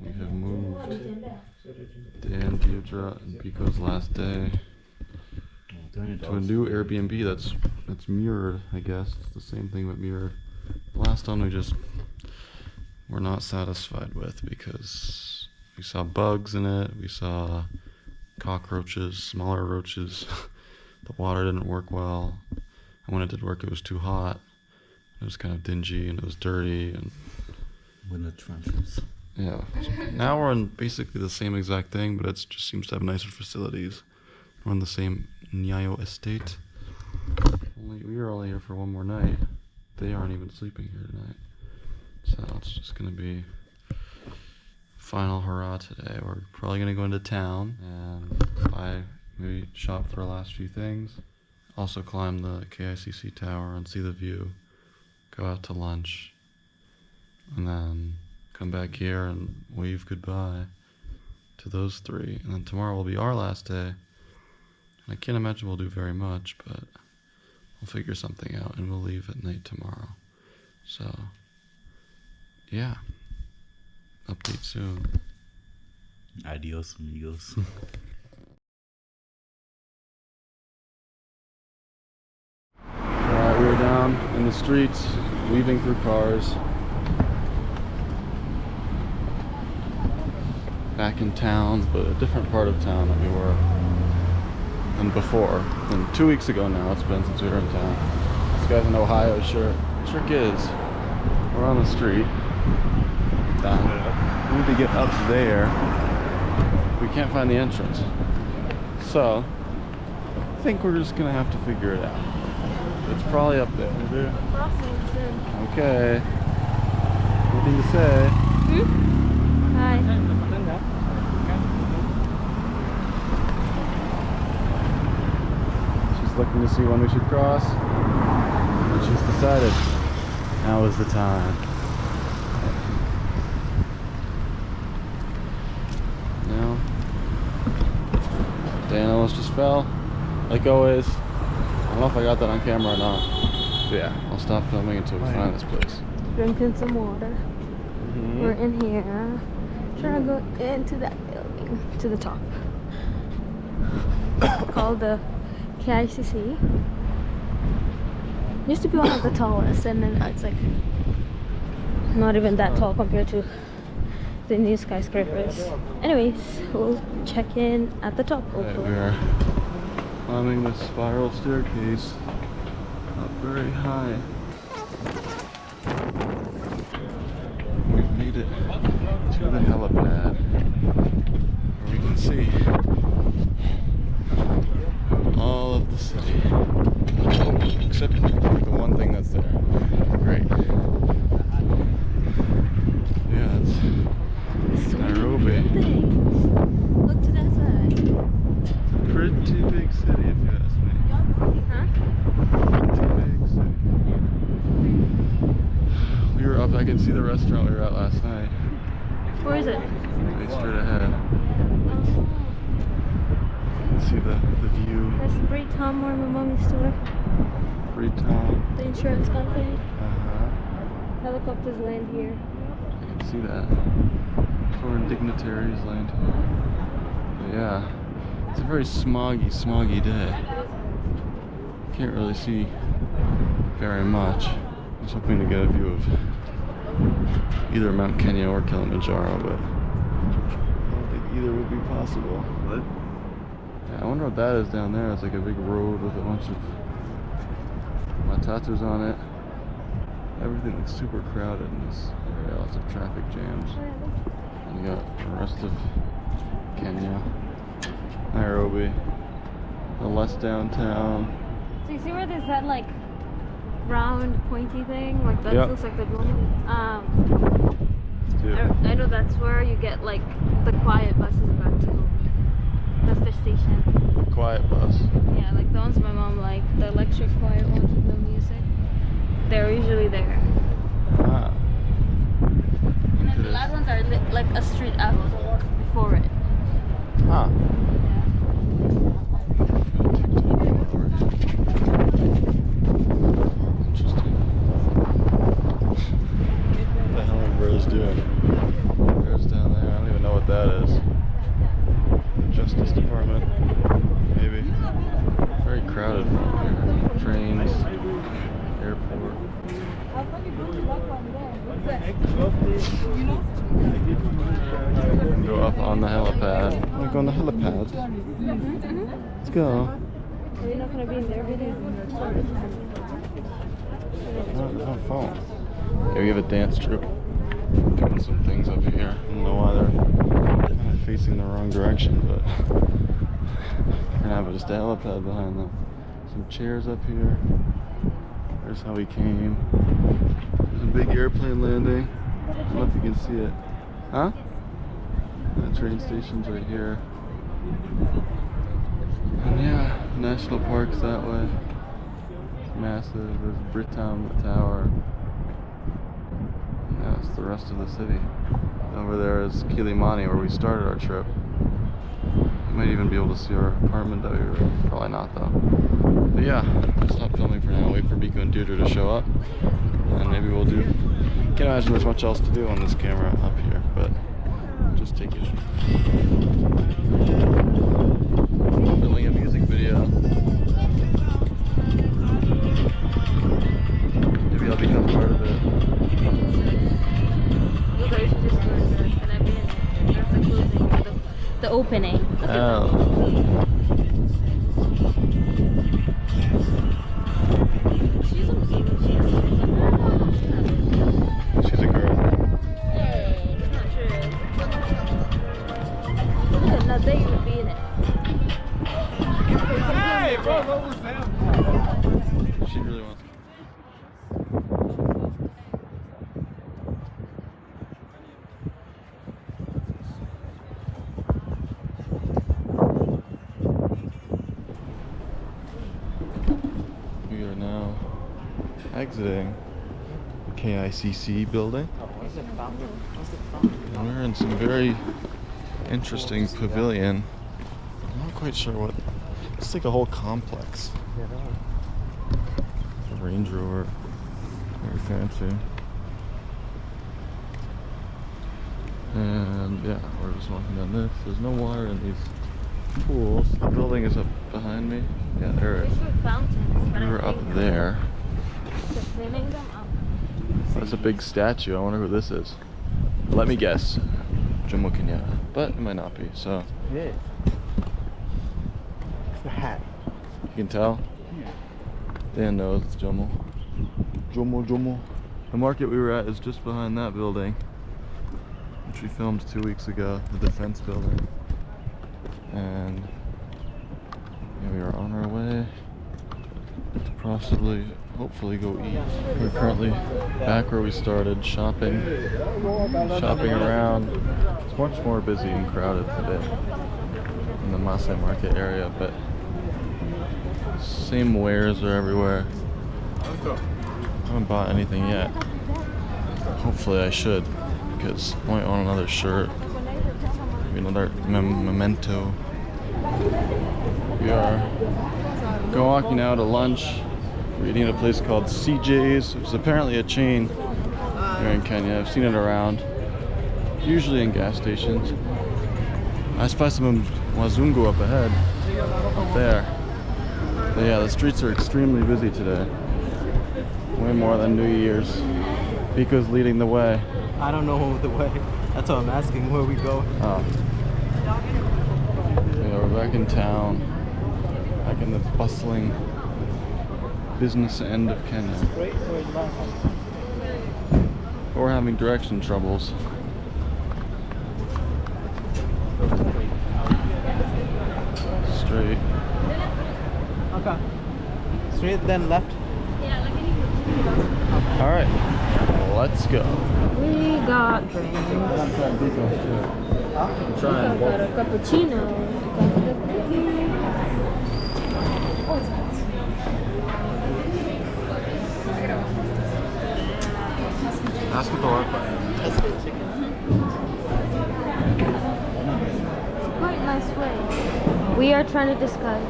we have moved Dan, Deirdre, and Pico's last day to a new Airbnb that's mirrored, I guess. It's the same thing but mirrored. The last one we're not satisfied with because we saw bugs in it, we saw cockroaches, smaller roaches. The water didn't work well, and when it did work it was too hot. It was kind of dingy and it was dirty and winter trenches. Yeah. Now we're on basically the same exact thing, but it just seems to have nicer facilities. We're on the same Nyayo estate. We are only here for one more night. They aren't even sleeping here tonight. So it's just gonna be final hurrah today. We're probably gonna go into town and maybe shop for the last few things. Also climb the KICC tower and see the view. Go out to lunch. And then come back here and wave goodbye to those three. And then tomorrow will be our last day. And I can't imagine we'll do very much, but we'll figure something out and we'll leave at night tomorrow. So, yeah. Update soon. Adios, amigos. Alright, we were down in the streets, weaving through cars. Back in town, but a different part of town than we were than before. And 2 weeks ago now it's been since we were in town. This guy's in Ohio shirt. Trick is, we're on the street. We need to get up there. We can't find the entrance. So, I think we're just gonna have to figure it out. It's probably up there. Crossing soon. Okay. What do you say? Hi. She's looking to see when we should cross. And she's decided now is the time. Now, Dan almost just fell, like always. I don't know if I got that on camera or not. But yeah, I'll stop filming until we find this place. Drinking some water. We're in here. Trying to go into that building, to the top. Called the KICC. Used to be one of the tallest, and then it's like not even that tall compared to the new skyscrapers. Anyways, we'll check in at the top. Right, we are climbing this spiral staircase up very high. We've made it to the helipad where we can see all of the city, except the one thing that's there. Great. Yeah, it's Nairobi. Look to that side. Pretty big city, if you ask me. Huh? Pretty big city. We were up, I can see the restaurant we were at last night. Where is it? Way straight ahead. Oh. You can see the view. That's Britam, where my mom used to work. Britam. The insurance company. Helicopters land here. I can see that. Foreign dignitaries land here. But yeah, it's a very smoggy day. Can't really see very much. I was hoping to get a view of either Mount Kenya or Kilimanjaro, but I don't think either would be possible. What? Yeah, I wonder what that is down there. It's like a big road with a bunch of matatus on it. Everything looks super crowded in this area, lots of traffic jams. And you got the rest of Kenya, Nairobi, the less downtown. So you see where there's that like round pointy thing? Like that Yep. looks like the building. I know that's where you get like the quiet buses back to home. That's their station. Quiet bus. Yeah, like the ones my mom liked, the electric quiet ones with no music. They're usually there. Ah. And then the loud ones are like a street after, before it. Huh. Interesting. What the hell are bros doing? They're There's down there. I don't even know what that is. Justice Department, maybe. Very crowded here. Trains, airport. Go up on the helipad. Want to go on the helipad? Let's go. Are you not gonna be in their video? No phone. Yeah, we have a dance troupe doing some things up here. I don't know why they're kind of facing the wrong direction, but we're gonna have just a helipad behind them. Some chairs up here. There's how we came. There's a big airplane landing. I don't know if you can see it. Huh? The train station's right here. And yeah, national parks that way. It's massive. There's Britam Tower. And that's the rest of the city. Over there is Kilimani, where we started our trip. You might even be able to see our apartment that we were in. Probably not though. But yeah, I'll stop filming for now. Wait for Biko and Deirdre to show up. And maybe we'll do. Can't imagine there's much else to do on this camera up here, but just take it. Filming a music video. Maybe I'll become part of it. The opening. Oh. She's a girl. Hey, that's not true. Now they would be in it. Hey, bro, what was that? She really wants. We are now exiting the KICC building. And we're in some very interesting pavilion. I'm not quite sure what. It's like a whole complex. A Range Rover. Very fancy. And yeah, we're just walking down this. There's no water in these pools. The building is up behind me. Yeah, there it is. We were up there. That's a big statue. I wonder who this is. Let me guess. Jomo Kenyatta. But it might not be, so. Yeah. It's the hat. You can tell? Yeah. Dan knows it's Jomo. Jomo. The market we were at is just behind that building, which we filmed 2 weeks ago, the defense building. And yeah, we are on our way to possibly, hopefully go eat. We're currently back where we started, shopping around. It's much more busy and crowded today in the Masai Market area, but same wares are everywhere. I haven't bought anything yet. Hopefully I should, because I might want another shirt, maybe another memento. We are going walking now to lunch. We're eating at a place called CJ's, which is apparently a chain here in Kenya. I've seen it around, usually in gas stations. I spy some wazungu up ahead, up there. But yeah, the streets are extremely busy today. Way more than New Year's. Biko's leading the way. I don't know the way. That's why I'm asking where we go. Oh. Yeah, we're back in town. Back in the bustling business end of Kenya. We're having direction troubles. Straight. Okay. Straight, then left. Alright, let's go. We got drinks. I'm trying. Got a cappuccino. Got the cookie. Oh, it's hot. Ask what the Wi-Fi. Quite nice way. We are trying to discuss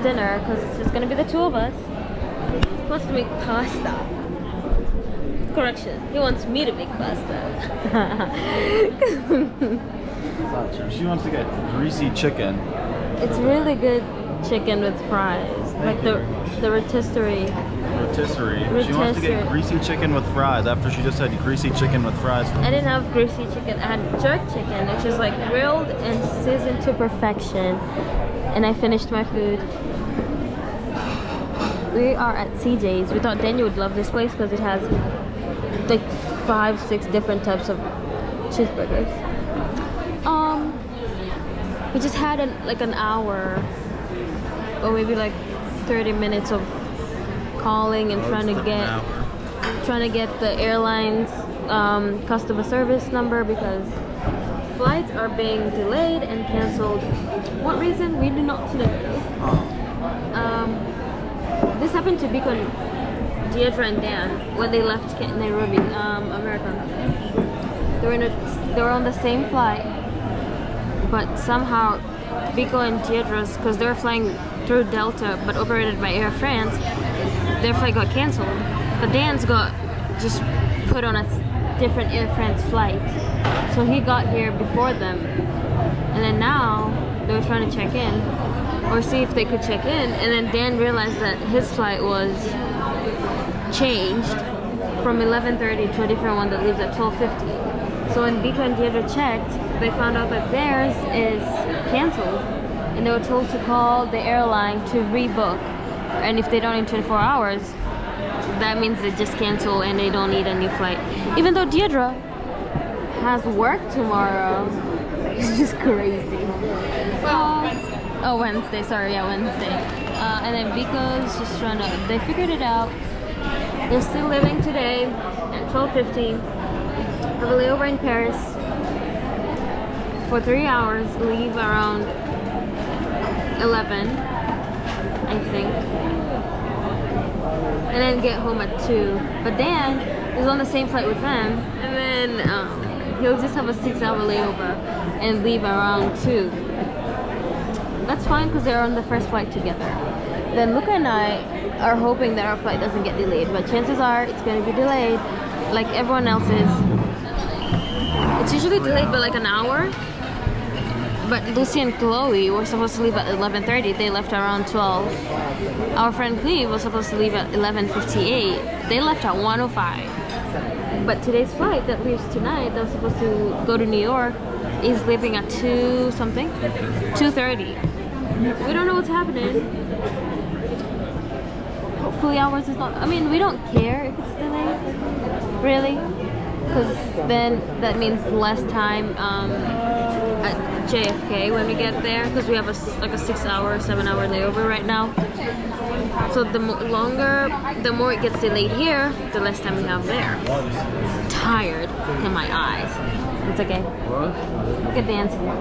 dinner because it's just gonna be the two of us. He wants to make pasta. Correction. He wants me to make pasta. Not true. She wants to get greasy chicken. It's really good chicken with fries. Like the rotisserie. Rotisserie. She wants to get greasy chicken with fries after she just had greasy chicken with fries. I didn't have greasy chicken. I had jerk chicken, which is like grilled and seasoned to perfection. And I finished my food. We are at CJ's. We thought Daniel would love this place because it has like 5-6 different types of cheeseburgers. We just had like an hour or maybe like 30 minutes of calling and trying to get the airline's customer service number because flights are being delayed and canceled. What reason? We do not know. This happened to Beacon, Deirdre and Dan when they left Nairobi, America. They were on the same flight, but somehow Biko and Deirdre's, because they were flying through Delta but operated by Air France, their flight got canceled. But Dan's got just put on a different Air France flight, so he got here before them. And then now they were trying to check in or see if they could check in, and then Dan realized that his flight was changed from 11:30 to a different one that leaves at 12:50. So when Biko and Deirdre checked, they found out that theirs is canceled, and they were told to call the airline to rebook. And if they don't in 24 hours, that means they just cancel and they don't need a new flight. Even though Deirdre has work tomorrow. It's just crazy. Wednesday. Sorry, yeah, Wednesday. And then Biko's just trying to, they figured it out. They're still leaving today at 12:50. Have a layover in Paris for 3 hours, leave around 11, I think. And then get home at 2. But Dan is on the same flight with them, and then he'll just have a 6-hour layover and leave around 2. That's fine because they're on the first flight together. Then Luca and I are hoping that our flight doesn't get delayed, but chances are it's going to be delayed like everyone else's. It's usually delayed by like an hour. But Lucy and Chloe were supposed to leave at 11:30. They left around 12. Our friend Cleve was supposed to leave at 11:58. They left at 1:05. But today's flight that leaves tonight, that was supposed to go to New York, is leaving at 2 something? 2:30. We don't know what's happening. Hopefully ours is not. I mean, we don't care if it's delayed, really, because then that means less time at JFK when we get there, because we have like a 6-hour, 7-hour layover right now. So the more it gets delayed here, the less time we have there. Tired in my eyes. It's okay. Look at Dan's here.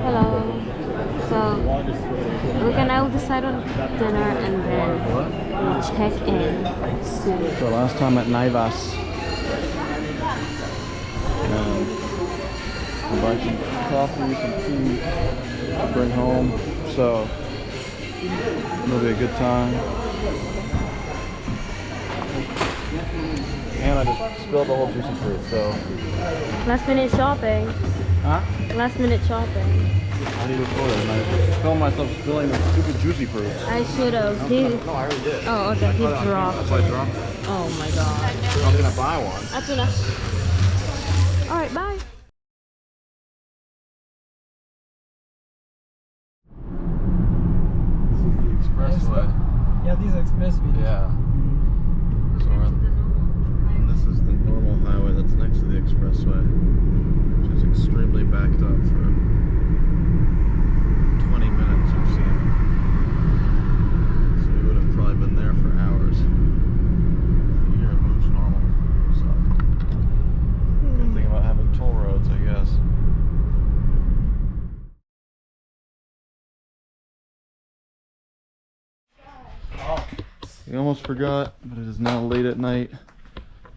Hello. So Luke and I will decide on dinner and then we'll check in soon. So last time at Naivas, I'll buy some coffee, some tea to bring home. So it'll be a good time. And I just spilled the whole juicy fruit, so. Last minute shopping. Huh? Last minute shopping. I need to put it, and I filmed myself spilling the stupid juicy fruit. I should have. No, I already did. Oh, okay. He dropped. That's why I dropped it. Oh my god. I was gonna buy one. That's enough. Alright, bye. Expressway. Yeah, these are expressway. Yeah. So and this is the normal highway that's next to the expressway, which is extremely backed up for 20 minutes or so. So we would have probably been there for hours. Here it moves normal. So good thing about having toll roads, I guess. We almost forgot, but it is now late at night.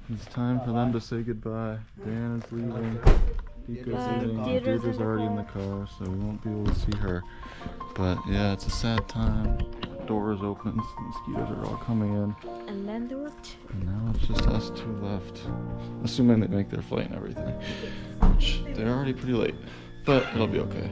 It's time for them to say goodbye. Dan is leaving. Pico's leaving. Deirdre's already in the car, so we won't be able to see her. But yeah, it's a sad time. doors open, so the mosquitoes are all coming in. And then there were two. And now it's just us two left. Assuming they make their flight and everything. Which, they're already pretty late. But it'll be okay.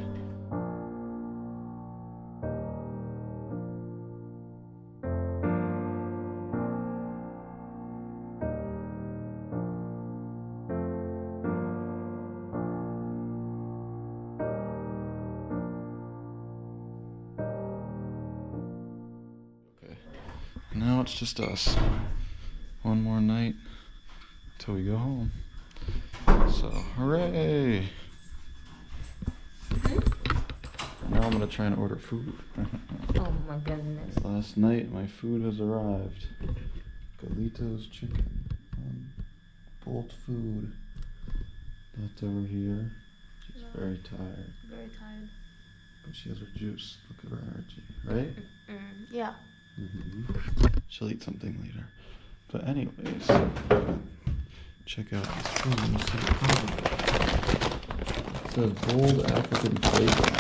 Now it's just us. One more night till we go home. So, hooray! Now I'm gonna try and order food. Oh my goodness. Last night my food has arrived. Galito's chicken. Bolt food. That's over here. She's very tired. Very tired. But she has her juice. Look at her energy, right? Yeah. She'll eat something later. But anyways, check out this food and see what comes with it. It says Bold African Flavor.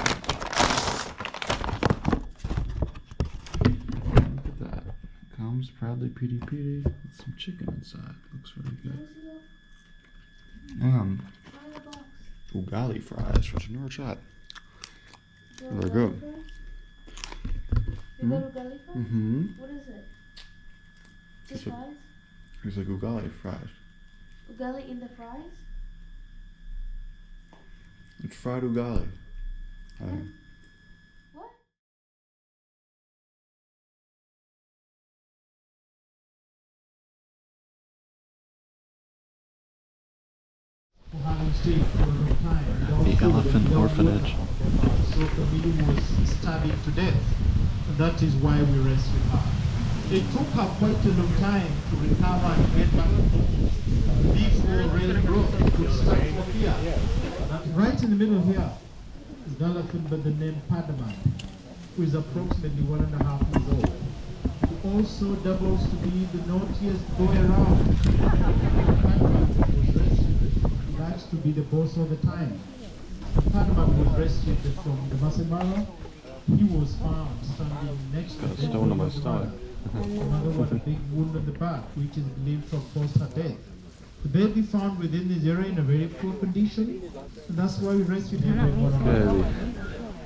Look at that. It comes proudly PD with some chicken inside. Looks really good. Ugali fries, which I've never tried. They're good. You got ugali fries? Mm-hmm. What is it? Just Just fries? It's like ugali fries. Ugali in the fries? It's fried ugali. What? The Elephant Orphanage. So Camille was stabbed to death. And that is why we rescued her. It took her quite a long time to recover and get back home before railroad could start from here. Right in the middle here is an elephant by the name Padman, who is approximately 1.5 years old. Who also doubles to be the naughtiest boy around. Padman was rescued. He likes to be the boss all the time. Padman was rescued from the Masemara. He was found standing next to Got a the stone on my body of the stomach. mother. The mother was a big wound on the back, which is believed to have caused her death. The baby found within this area in a very poor condition, and that's why we rescued him.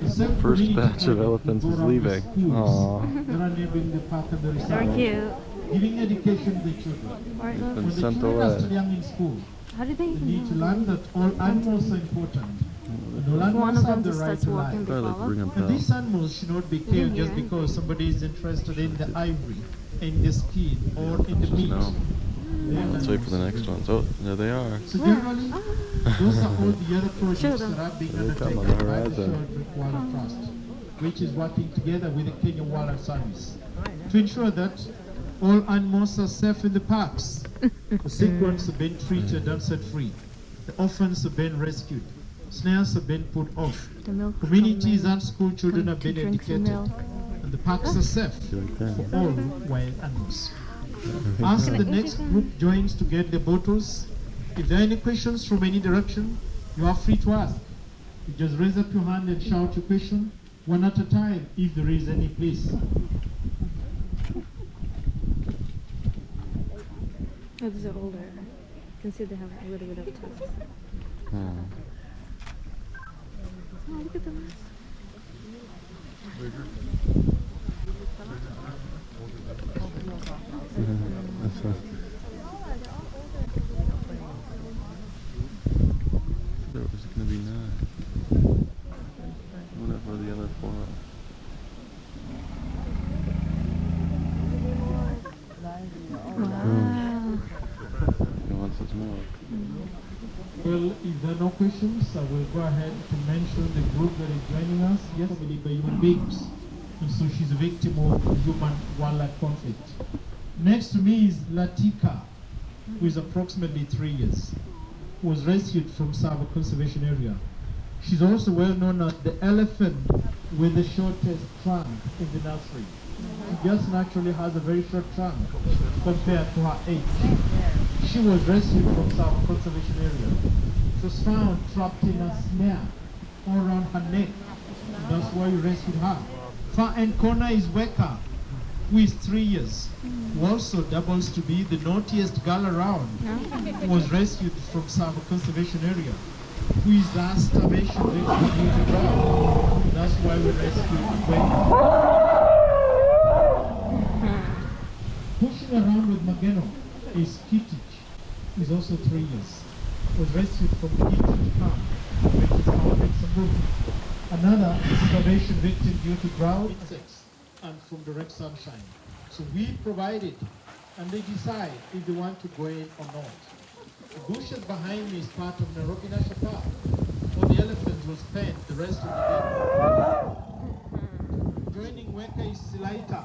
The First batch of elephants is leaving. Aww. That are neighboring the park and the They're reserve, cute. giving education to the children. Right, look. Been When the sent children are away. still young in school, How do they they need to even know? learn that all animals are important. And all One animals of have them the just right starts to walking, life. they Probably follow. bring 'em And down. these animals should not be killed just because somebody is interested in the ivory, in the skin, or in the Just meat. know. They are Let's wait for the animals. next ones. Oh, there they are. So generally, those are all the other Show projects them. that are being There they come undertaken on the by the horizon. Sheldrick Wildlife Trust, which is working together with the Kenya Wildlife Service to ensure that all animals are safe in the parks. The sick ones have been treated and set free. The orphans have been rescued. Snares have been put off. The milk Communities from and school children them have to been drink some educated. milk. And the parks are safe Like that. for all wild animals. As the next group joins to get the bottles, if there are any questions from any direction, you are free to ask. You just raise up your hand and shout your question, one at a time, if there is any, please. Oh, these are older. You can see they have a little bit of tufts. Hmm. Oh, look at them. There was gonna be 9. Whatever the other 4 are. Wow. He wants his milk. Well, if there are no questions, I will go ahead to mention the group that is joining us. Yes, I believe by human beings. And so she's a victim of human-wildlife conflict. Next to me is Latika, who is approximately 3 years, who was rescued from Savo Conservation Area. She's also well known as the elephant with the shortest trunk in the nursery. She just naturally has a very short trunk compared to her age. She was rescued from Savo Conservation Area. She was found trapped in a snare all around her neck. That's why we rescued her. Far end corner is Weka, who is 3 years, who also doubles to be the naughtiest girl around, who was rescued from Savo Conservation Area, who is last starvation victim due to drought. That's why we rescued Wendy. Pushing around with Mageno is Kitich, who is also 3 years, was rescued from the Kitich camp, which is found in Samburu. Another starvation victim due to drought, insects, and from direct sunshine. So we provide it, and they decide if they want to go in or not. The bushes behind me is part of Nairobi National Park, where the elephants will spend the rest of the day. Joining Weka is Silaita,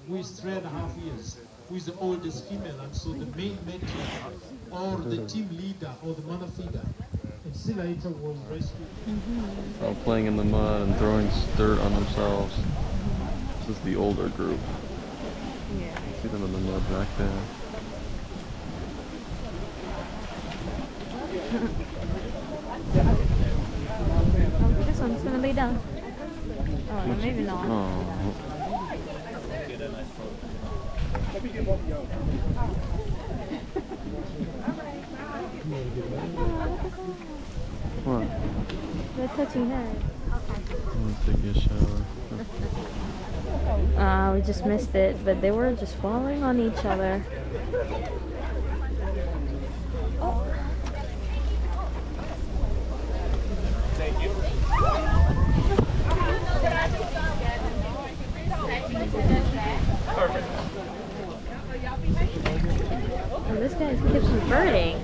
who is 3.5 years, who is the oldest female, and so the main matron, or the team leader, or the mother feeder. And Silaita was rescued. All playing in the mud and throwing dirt on themselves. This is the older group. Yeah. See them in the mud back there. Oh, this one's gonna lay down. Oh, no, maybe not. Oh. What? They're touching her. Let's take a shower. We just missed it, but they were just falling on each other. Oh, this guy keeps inverting.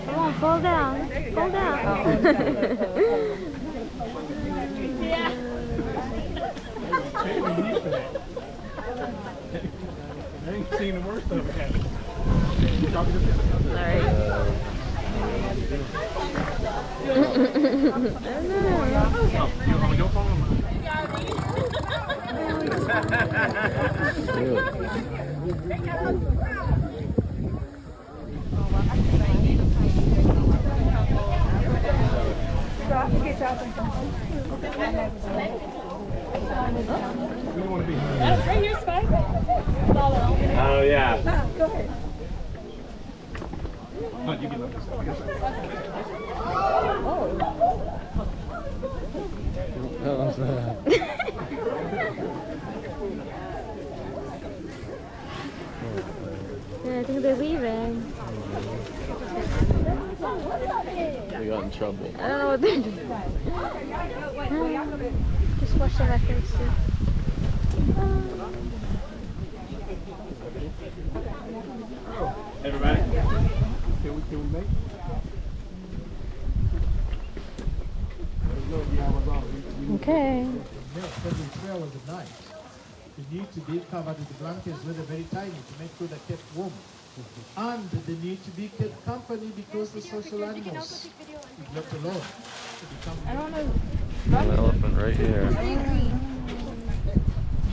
Come on, fall down. Fall down. I ain't seen the worst of it. Right here, Spike. Oh, yeah. Go ahead. What was that? Yeah, I think they're leaving. They got in trouble. I don't know what they're doing. Just wash their records too. Everybody? Can we make? Okay. Every trail of the night, they need to be covered with the blankets that are very tiny to make sure they're kept warm. And they need to be kept company because the social animals, if left alone, they become. I don't know. An elephant right here.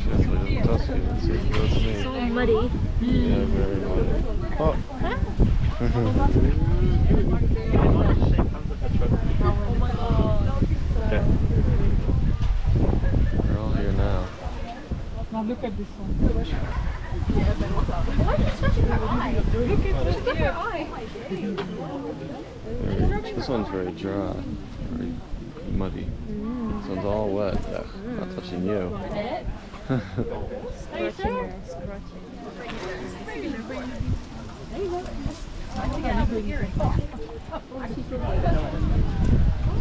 She actually doesn't touch you. Let's see if he lets me. So muddy. Yeah, very muddy. Oh. Okay. We're all here now. Now look at this one. This one's very dry, very muddy. This one's all wet. Ugh, not touching you. Scratching her, scratching.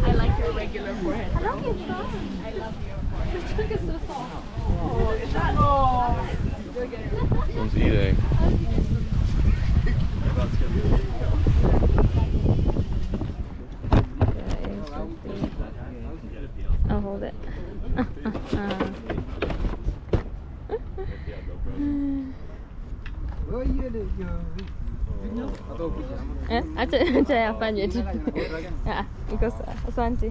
I like your regular forehead. I love your trunk. I love your trunk is so soft. Oh, it's not. Oh. This one's eating. I'll hold it. Acha afanye tu. Iko sawa. Asante.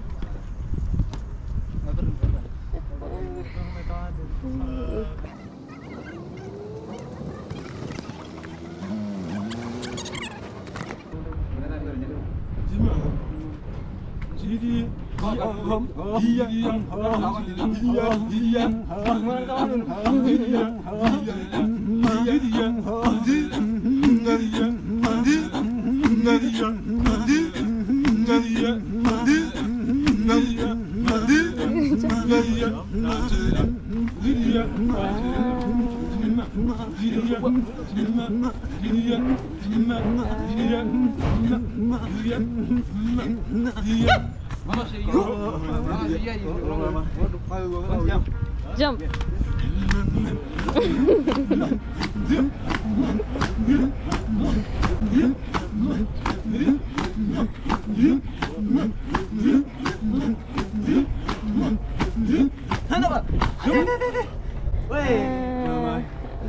Jump.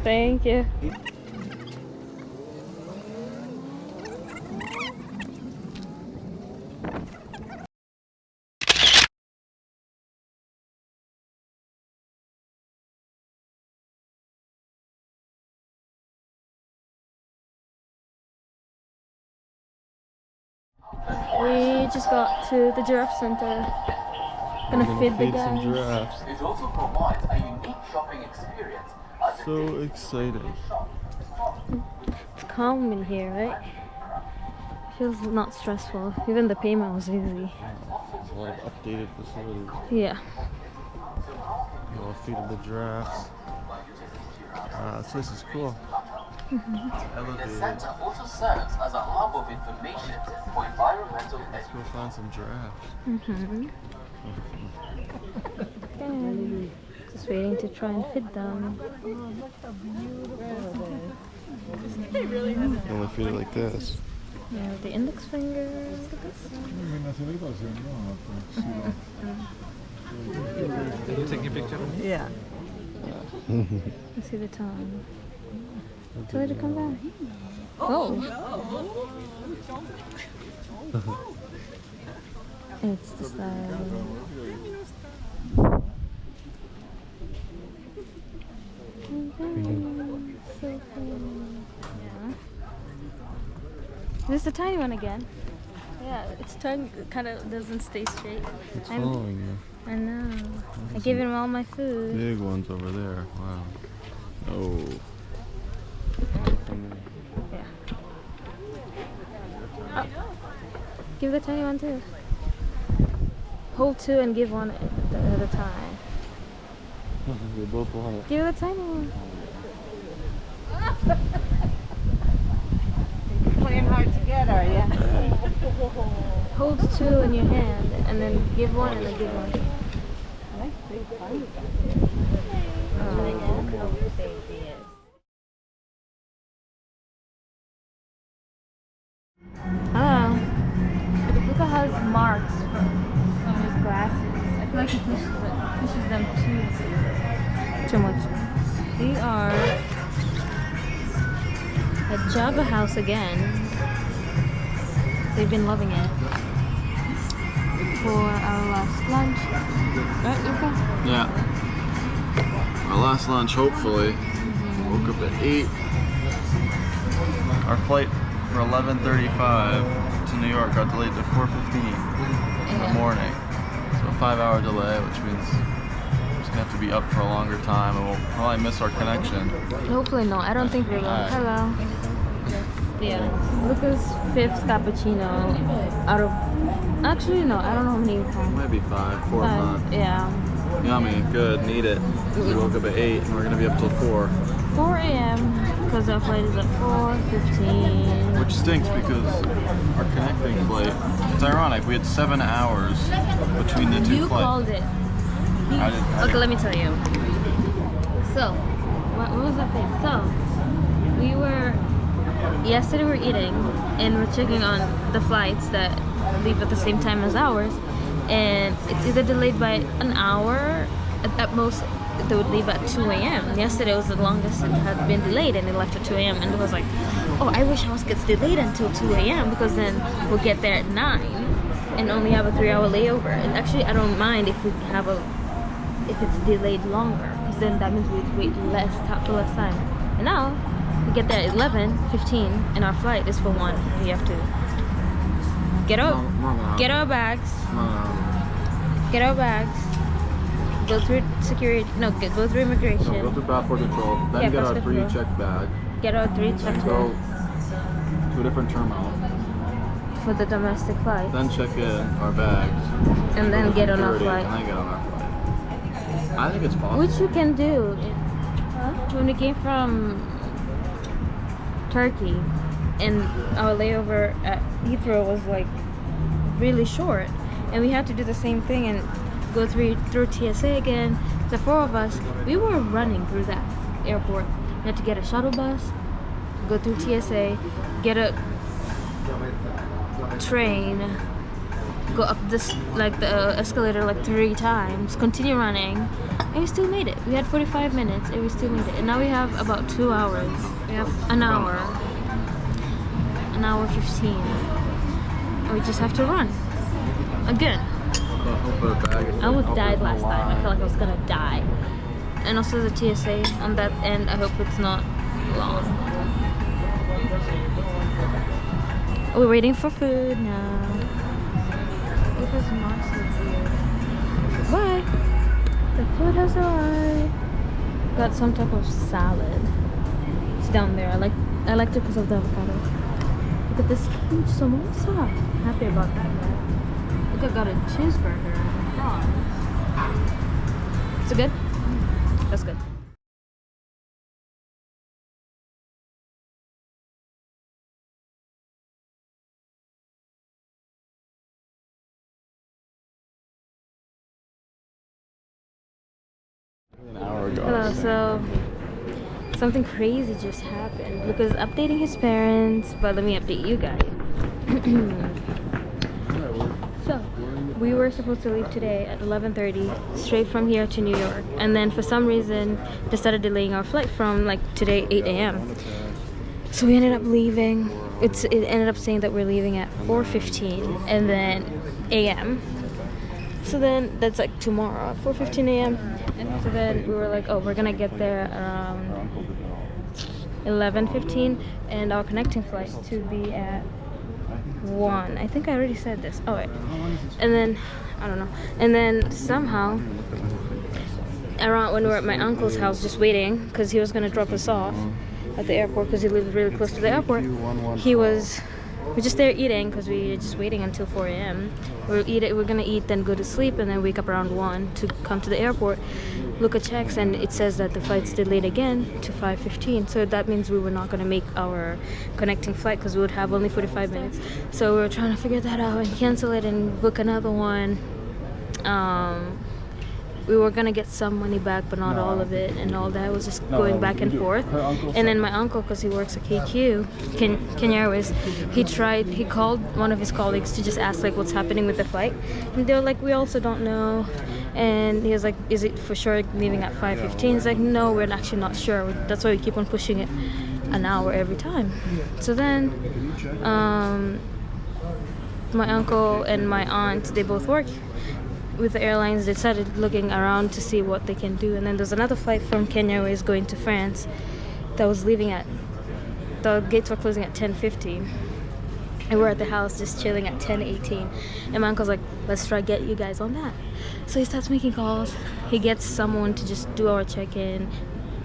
Thank you. We just got to the giraffe center. Gonna feed the some guys. giraffes. It also provides a unique shopping experience. So exciting. It's calm in here, right? Feels not stressful. Even the payment was easy. There's a lot of updated facilities. Yeah. I'll feed the giraffes. This place is cool. The Elevated. center also serves as a hub of information for environmental Let's go find some giraffes. Mm-hmm. Okay. Just waiting to try and feed them. You only feed it like this. Yeah, the index finger. Look at this. Are you taking a picture of me? Yeah. Let's see the tongue. Tell her to come back. Oh! It's the style. So cool. Yeah. This is the tiny one again. Yeah, its tongue kind of doesn't stay straight. It's following you. I know. I gave him all my food. Big ones over there. Wow. Oh. Yeah. Oh. Give the tiny one too. Hold two and give one at a time. They both want it. Give the tiny one. Playing hard to get, are you? Hold two in your hand and then give one and then give one. Hello. Look at how his marks from his glasses. I feel like he pushes them too much. We are at Java House again. They've been loving it. For our last lunch. Right, Luca? Yeah. Our last lunch, hopefully. Woke up at 8. Our flight for 11:35 to New York got delayed to 4:15 in the morning. So a 5-hour delay, which means we're just gonna have to be up for a longer time and we'll probably miss our connection. Hopefully no, I don't think we will. Hello. Yeah. Luca's 5th cappuccino out of... Actually no, I don't know how many we've had. Might be 5, 4 or 5. Yeah. Yummy, good, need it. We woke up at 8 and we're gonna be up till 4. 4 a.m. because our flight is at 4:15. Which stinks because our connecting flight, it's ironic, we had 7 hours between the two You flights. called it. I didn't. Okay, let me tell you. So, what was that thing? So, yesterday we were eating and we're checking on the flights that leave at the same time as ours, and it's either delayed by an hour, at most they would leave at 2 a.m. Yesterday was the longest it had been delayed and it left at 2 a.m. and it was like, oh, I wish ours gets delayed until 2 a.m. because then we'll get there at 9 and only have a 3-hour layover. And actually I don't mind if if it's delayed longer, because then that means we'd wait for less time. And now we get there at 11:15 and our flight is for 1. We have to get our bags. get our bags, go through security, no, go through immigration, Go through passport control, then Yeah, get our passport free control. checked bag, get our 3 checks go to a different terminal, for the domestic flight, then check in our bags, and then go to get on our security, flight. and then get on our flight. I think it's possible. Which you can do. When we came from Turkey, and our layover at Heathrow was like really short, and we had to do the same thing and go through TSA again. The 4 of us, we were running through that airport. We had to get a shuttle bus, go through TSA, get a train, go up this like the escalator like 3 times, continue running, and we still made it. We had 45 minutes and we still made it. And now we have about 2 hours. We have an hour 15. And we just have to run again. I almost died last time. I felt like I was gonna die. And also the TSA on that end, I hope it's not long. We're waiting for food now. It was monster weird. Bye. The food has arrived. Got some type of salad. It's down there. I liked it because of the avocado. Look at this huge samosa. Happy about that. Look, I got a cheeseburger and fries. Is it good? That's good. An hour ago. Hello, so something crazy just happened. Luca's updating his parents, but let me update you guys. So, we were supposed to leave today at 11:30, straight from here to New York. And then for some reason, they started delaying our flight from like today, 8 a.m. So we ended up leaving. It ended up saying that we're leaving at 4:15 and then a.m. So then that's like tomorrow at 4:15 a.m. And so then we were like, oh, we're gonna get there around 11:15, and our connecting flight to be at 1. I think I already said this. Oh wait. And then I don't know. And then somehow around when we were at my uncle's house just waiting because he was gonna drop us off at the airport because he lived really close to the airport. We're just there eating because we were just waiting until 4 a.m. We're gonna eat, then go to sleep, and then wake up around 1 to come to the airport. Luca checks, and it says that the flight's delayed again to 5:15. So that means we were not gonna make our connecting flight because we would have only 45 minutes. So we were trying to figure that out and cancel it and book another one. We were gonna get some money back, but not all of it, and all that was just going back and forth. And then my uncle, because he works at Kenya Airways, he called one of his colleagues to just ask like what's happening with the flight, and they were like, we also don't know. And he was like, is it for sure leaving at 5:15? He's like, no, we're actually not sure. That's why we keep on pushing it an hour every time. So then my uncle and my aunt, they both work with the airlines. They started looking around to see what they can do, and then there's another flight from Kenya Airways going to France that was leaving at, the gates were closing at 10:50, and we're at the house just chilling at 10:18, and my uncle's like, let's try get you guys on that. So he starts making calls. He gets someone to just do our check-in,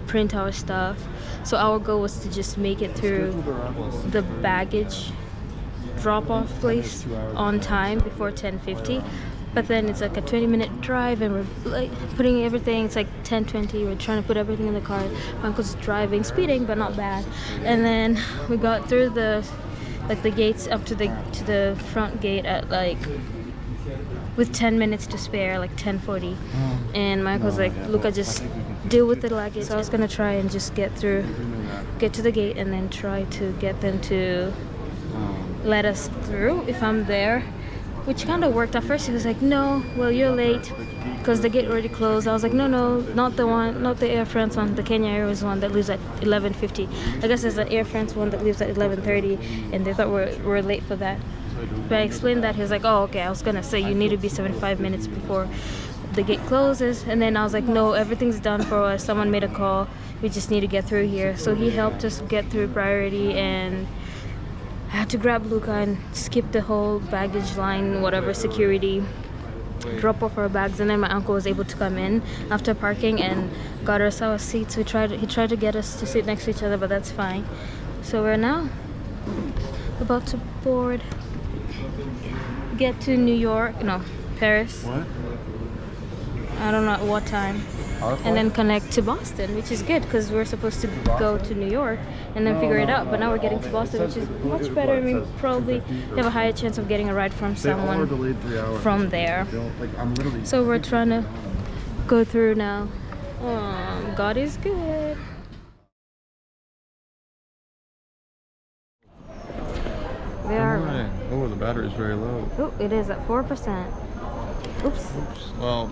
print our stuff. So our goal was to just make it through the baggage drop-off place on time before 10:50. But then it's like a 20-minute drive, and we're like putting everything. It's like 10:20. We're trying to put everything in the car. My uncle's driving, speeding, but not bad. And then we got through the gates up to the front gate at like with 10 minutes to spare, like 10:40. And my uncle's like, Luca, just deal with the luggage. So I was gonna try and just get to the gate, and then try to get them to let us through if I'm there. Which kind of worked. At first he was like, no, well, you're late because the gate already closed. I was like, no, not the Air France one, the Kenya Airways one that leaves at 11:50. I guess there's an Air France one that leaves at 11:30, and they thought we're late for that. But I explained that. He was like, oh, okay, I was gonna say you need to be 75 minutes before the gate closes. And then I was like, no, everything's done for us. Someone made a call. We just need to get through here. So he helped us get through priority, and I had to grab Luca and skip the whole baggage line, whatever, security, drop off our bags, and then my uncle was able to come in after parking and got us our seats. He tried to get us to sit next to each other, but that's fine. So we're now about to board, get to New York, no, Paris. What? I don't know at what time. And then connect to Boston, which is good because we're supposed to go to New York and then figure it out. But now we're getting to Boston, which is much better. I mean, probably have a higher chance of getting a ride from someone from there. So we're trying to go through now. Oh, God is good. We are. Oh, the battery is very low. Oh, it is at 4%. Oops. Well,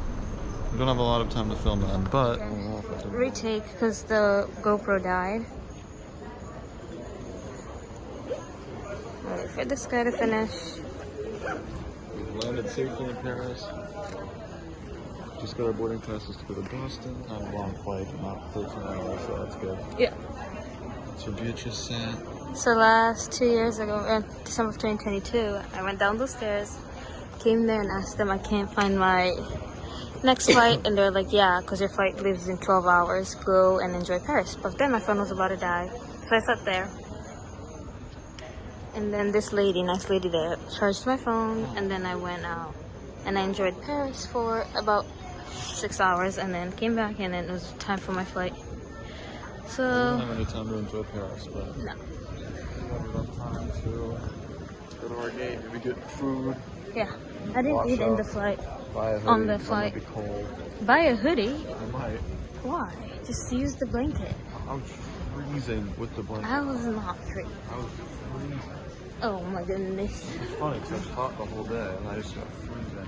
we don't have a lot of time to film then, but Retake because the GoPro died. Wait for this guy to finish. we've landed safely in Paris. Just got our boarding passes to go to Boston. Not a long flight, not 13 hours, so that's good. Yeah. That's where Beatrice sat. So last 2 years ago, December of 2022, I went down those stairs, came there and asked them I can't find my next flight, and they're like, yeah, because your flight leaves in 12 hours, go and enjoy Paris. But then my phone was about to die, so I sat there. And then this lady, nice lady there, charged my phone, and then I went out. And I enjoyed Paris for about 6 hours, and then came back, and then it was time for my flight. So... I don't have any time to enjoy Paris, but... No. We have enough time to go to our gate, maybe get food. Yeah, I didn't eat in the flight. Buy a hoodie, On the it flight. might be cold. Buy a hoodie? I might. Why? Just use the blanket. I was freezing with the blanket. I was not free. I was freezing. Oh my goodness. It's funny because I was hot the whole day and I just got freezing.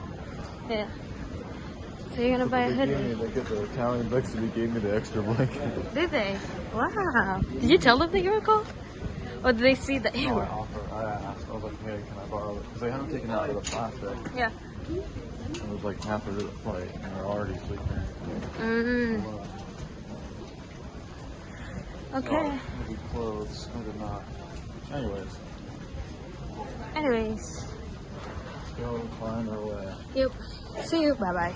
Yeah. So you're gonna buy a hoodie? They get the Italian Bixby gave me the extra blanket. Did they? Wow. Did you tell them that you were cold? Or did they see that you were? I asked. I was like, hey, can I borrow it? Because they haven't taken it out of the plastic. Yeah. It was like halfway through the flight and they're already sleeping. Mm-hmm. Okay. Maybe clothes. I did not. Anyways. Let's go find our way. Yep. See you. Bye-bye.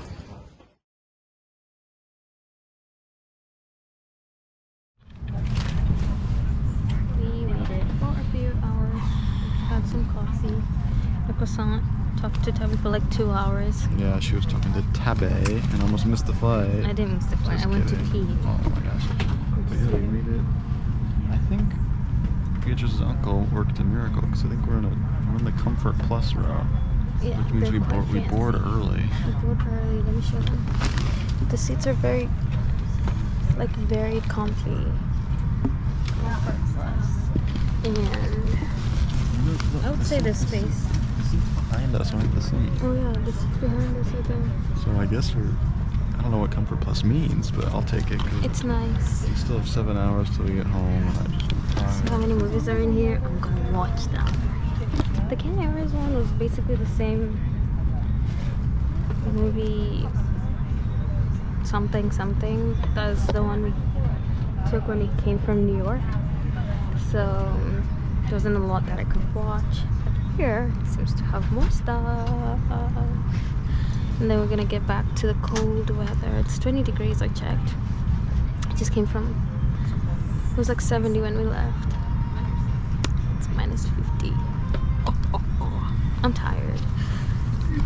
We waited for a few hours. Had some coffee, a croissant. Talked to Tabby for like 2 hours. Yeah, she was talking to Tabby and almost missed the flight. I didn't miss the flight. I went to pee. Oh my gosh. But yeah, we made it. I think Beatrice's uncle worked in Miracle because I think we're in the Comfort Plus row. Yeah, Which means we board early. We board early. Let me show them. The seats are very comfy. And I would say this space. Behind us aren't the same. Oh yeah, the seats behind us are there. So I guess I don't know what Comfort Plus means, but I'll take it because It's nice. we still have 7 hours till we get home. And I just So how many movies are in here? I'm gonna watch them. The Ken Airways one was basically the same movie, something. That's the one we took when we came from New York. So there wasn't a lot that I could watch. But here it seems to have more stuff. And then we're gonna get back to the cold weather. It's 20 degrees, I checked. It just came from, it was like 70 when we left. It's minus 50. I'm tired.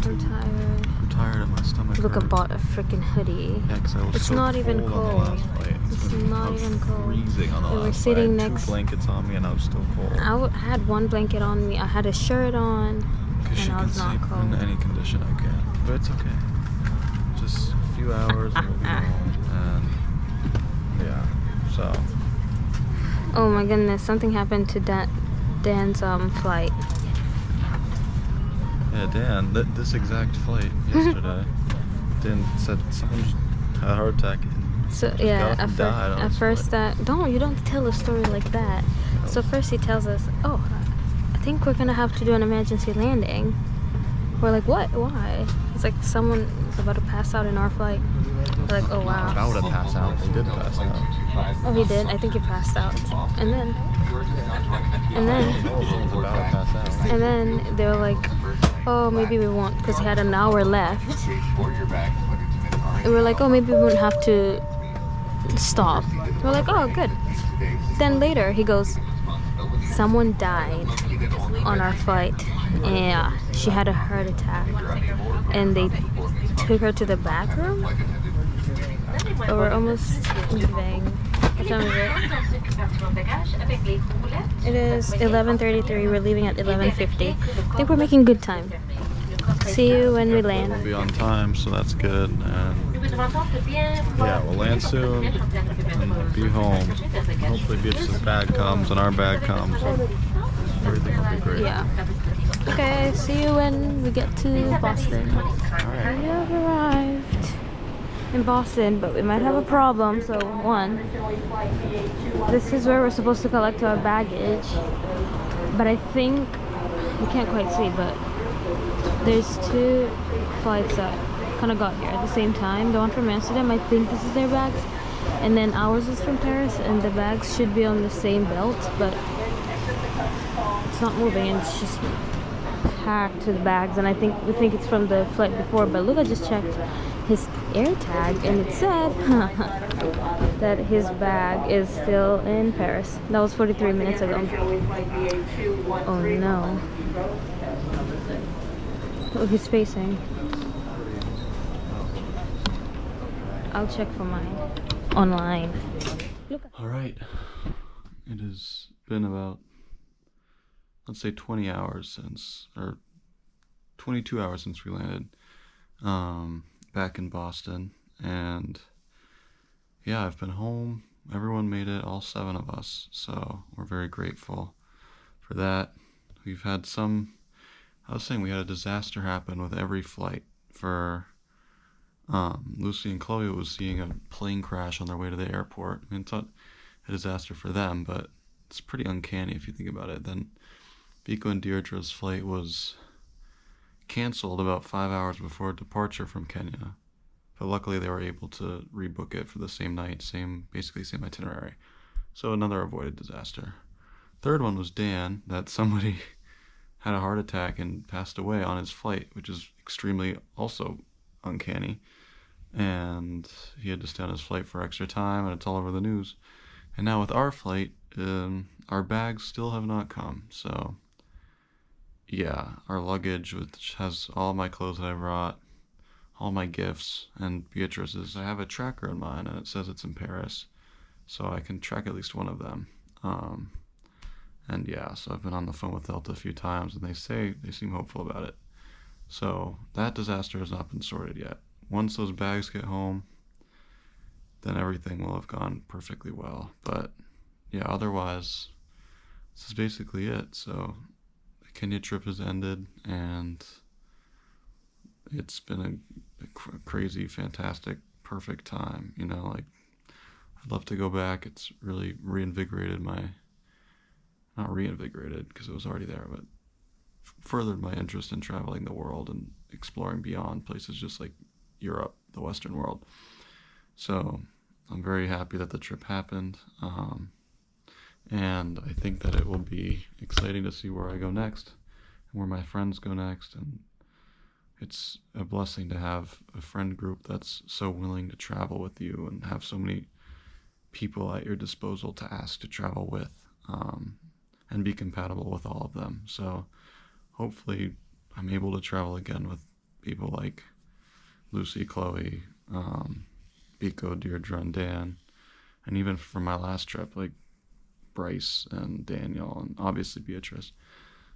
I'm tired of my stomach. Look, I hurts. bought a freaking hoodie. Yeah, 'cause I was It's so not even cold on the cold. last flight. It's been- not I was even cold. freezing on the We were last sitting flight. I had next- 2 blankets on me and I was still cold. I had one blanket on me. I had a shirt on, Because she and I can was not sleep cold. in any condition I can. But it's okay. Just a few hours and we'll be home. And yeah, so. Oh my goodness, something happened to Dan's flight. Yeah, Dan, this exact flight yesterday, Dan said someone had a heart attack. And So just yeah, got up and died on at his first flight. you don't tell a story like that. So first he tells us, oh, I think we're gonna have to do an emergency landing. We're like, what? Why? It's like someone is about to pass out in our flight. We're like, oh wow. About to pass out. He did pass out. Oh, he did. I think he passed out. And then He was about to pass out. they were like, oh, maybe we won't, because he had an hour left. And we're like, oh, maybe we won't have to stop. We're like, oh, good. Then later he goes, someone died on our flight. Yeah, she had a heart attack. And they took her to the back room. But we're almost leaving. What time is it? It is 11:33. We're leaving at 11:50. I think we're making good time. See you when we land. We'll be on time, so that's good. And yeah, we'll land soon and be home. Hopefully Beatrice's bag comes and our bag comes. Everything will be great. Yeah. Okay, see you when we get to Boston. Alright. We have arrived in Boston, but we might have a problem. So one, this is where we're supposed to collect our baggage, but I think we can't quite see, but there's two flights that kind of got here at the same time. The one from Amsterdam, I think this is their bags, and then ours is from Paris, and the bags should be on the same belt, but it's not moving, and it's just packed to the bags. And we think it's from the flight before, but look, I just checked his air tag and it said that his bag is still in Paris. That was 43 minutes ago. Oh no. Oh, he's spacing. I'll check for mine online. Alright. It has been about, let's say 20 hours since, or 22 hours since we landed back in Boston. And yeah, I've been home. Everyone made it, all 7 of us. So we're very grateful for that. We've had I was saying we had a disaster happen with every flight. For Lucy and Chloe was seeing a plane crash on their way to the airport. I mean, it's not a disaster for them, but it's pretty uncanny if you think about it. Then Biko and Deirdre's flight was canceled about 5 hours before departure from Kenya, but luckily they were able to rebook it for the same night, basically same itinerary. So another avoided disaster. Third one was Dan, that somebody had a heart attack and passed away on his flight, which is extremely also uncanny. And he had to stay on his flight for extra time, and it's all over the news. And now with our flight, our bags still have not come. So yeah, our luggage, which has all my clothes that I brought, all my gifts, and Beatrice's. I have a tracker in mine, and it says it's in Paris, so I can track at least one of them. And yeah, so I've been on the phone with Delta a few times, and they seem hopeful about it. So that disaster has not been sorted yet. Once those bags get home, then everything will have gone perfectly well. But yeah, otherwise, this is basically it. So the Kenya trip has ended, and it's been a crazy, fantastic, perfect time. You know, like, I'd love to go back. It's really reinvigorated not reinvigorated because it was already there, but furthered my interest in traveling the world and exploring beyond places just like Europe, the Western world. So I'm very happy that the trip happened, and I think that it will be exciting to see where I go next and where my friends go next. And it's a blessing to have a friend group that's so willing to travel with you and have so many people at your disposal to ask to travel with, and be compatible with all of them. So hopefully I'm able to travel again with people like Lucy, Chloe, Biko, Deirdre, and Dan, and even from my last trip, like Bryce and Daniel, and obviously Beatrice,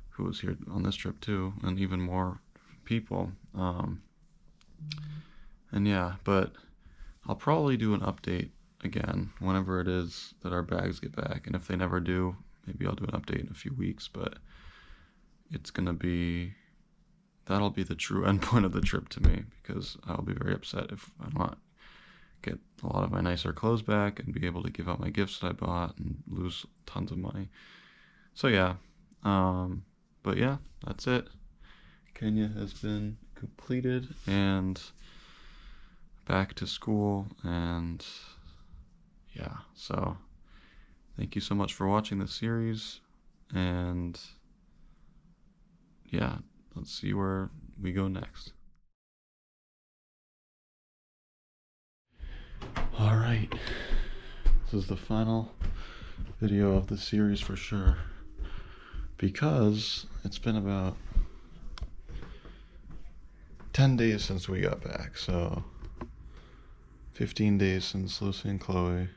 who was here on this trip too, and even more people. And yeah, but I'll probably do an update again whenever it is that our bags get back, and if they never do, maybe I'll do an update in a few weeks. But that'll be the true end point of the trip to me, because I'll be very upset if I don't get a lot of my nicer clothes back and be able to give out my gifts that I bought and lose tons of money. So yeah, but yeah, that's it. Kenya has been completed and back to school, and yeah, so thank you so much for watching this series, and yeah, let's see where we go next. All right, this is the final video of the series for sure, because it's been about 10 days since we got back, so 15 days since Lucy and Chloe,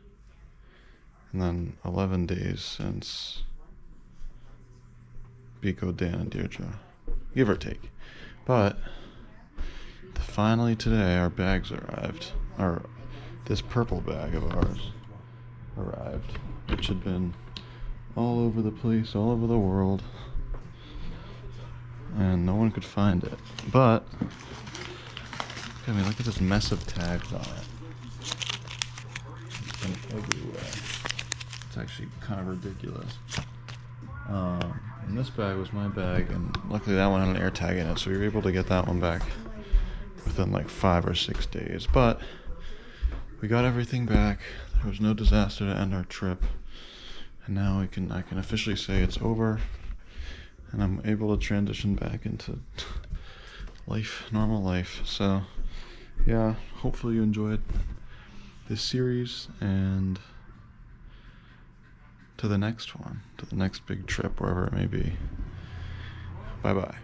and then 11 days since Biko, Dan, and Deirdre, give or take. But finally today our bags arrived. This purple bag of ours arrived, which had been all over the place, all over the world, and no one could find it. But I mean, look at this mess of tags on it. It's been everywhere. It's actually kind of ridiculous. And this bag was my bag, and luckily that one had an air tag in it, so we were able to get that one back within like 5 or 6 days. But we got everything back. There was no disaster to end our trip, and now I can officially say it's over, and I'm able to transition back into life, normal life. So yeah, hopefully you enjoyed this series, and to the next one, to the next big trip, wherever it may be. Bye bye.